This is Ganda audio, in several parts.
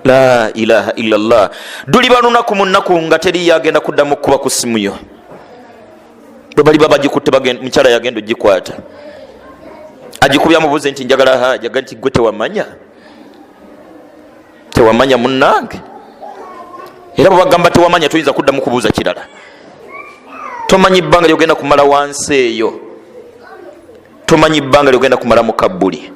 la ilaha illallah. Duli balunaku munaku nga teri yagenda kuddamu kuba ku simu yo. Bali baba jikutte bagenda mukyala yagenda ogikwata. Ajikubya mubuze nti njagala haja ganti gwe tewamanya. Tewamanya munnange. Era bagamba tewamanya toyinza kuddamu kubuuza kirala. Tomanyi bbanga lyogenda kumala wansi eyo. Tomanyi bbanga lyogenda kumala mu kabbuli.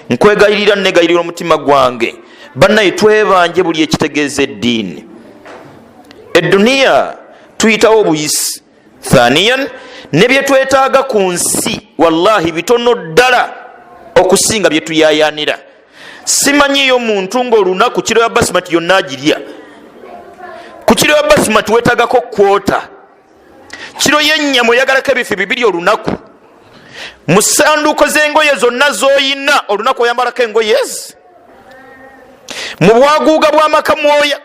Nkwegayirira negayirira omutima gwange. Bannaye twebanje buli ekitegeeza eddiini. Edduniya tuyitawo obuyisi. Thaniyan ne bye twetaaga ku nsi wallahi bitono ddala okusinga bye tuyayanira. Simanyiyo muntu ng'olunaku kiro ya basmati yonna agirya. Ku kiro ya basmati weetaagako kwota. Kiro y'ennyama oyagalako ebifi bibiri olunaku. Mu ssanduuko z'engoye zonna z'oyina olunaku oyambalako engoye ezi. Mu bwaguuga bw'amaka mwoya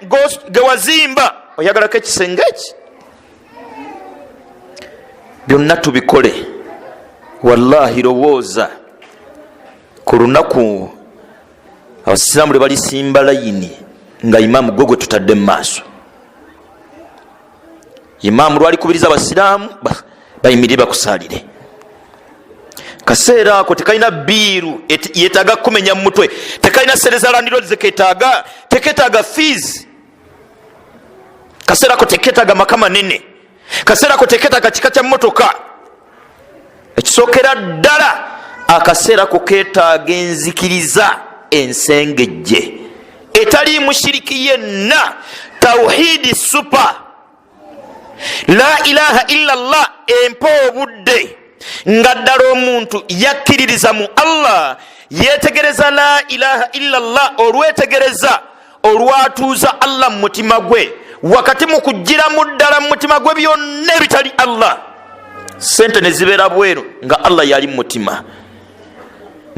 ge wazimba oyagalako ekisenge eki. Byonna tubikole wallahi lowooza ku lunaku abasiraamu lwe balisimba layini nga imaamu gwe gwe tutadde mu maaso. Imaamu lwalikubiriza abasiraamu bayimirire bakusaalire. Kaseera ako tekalina biiru yeetaaga kumenya mu mutwe, tekalina sereza landiro zeketaaga, teketaaga fees. Kaseera ako teketaaga maka manene. Kaseera ako teketaaga kika kya mmotoka. Ekisookera ddala akaseera ako keetaaga enzikiriza ensengejje etali mushiriki yenna, tawhidi super, la ilaha illallah empa obudde nga ddala omuntu yakkiririza mu Allah, yeetegereza la ilaha illallah, olwetegereza olwatuuza Allah mu mutima gwe, wakati mu kugiramu ddala mu mutima gwe byonna ebitali Allah. Sente ne zibeera bweru nga Allah yali mu mutima,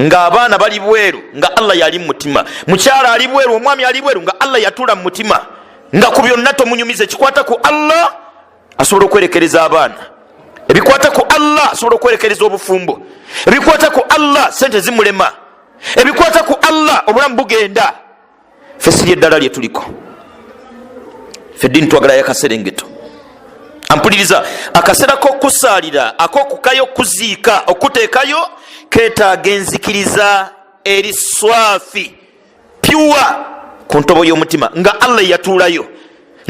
nga abaana bali bweru nga Allah yali mu mutima, mukyala ali bweru, omwami ali bweru nga Allah yatuula mu mutima, nga ku byonna tomunyumiza. Ekikwata ku Allah asobola okwerekereza abaana, ebikwata ku Allah asobola okwerekereza obufumbo, ebikwata ku Allah sente zimulema, ebikwata ku Allah obulamu bugenda. Ffe siri eddala lye tuliko, ffe eddiini twagalayo akaserengeto. Ampuliriza, akaseera k'okusaalira ak'okukayo kuziika okuteekayo keetaaga enzikiriza eri swafi pyuwa ku ntobo y'omutima nga Allah yatuulayo,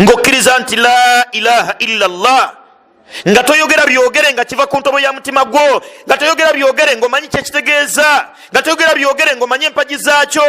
ng'okkiriza nti la ilaha illallah, nga toyogera byogere nga kiva ku ntobo ya mutima gwo, nga toyogera byogere ng'omanyi kyekitegeeza, nga toyogera byogere ng'omanyi empagi zaakyo.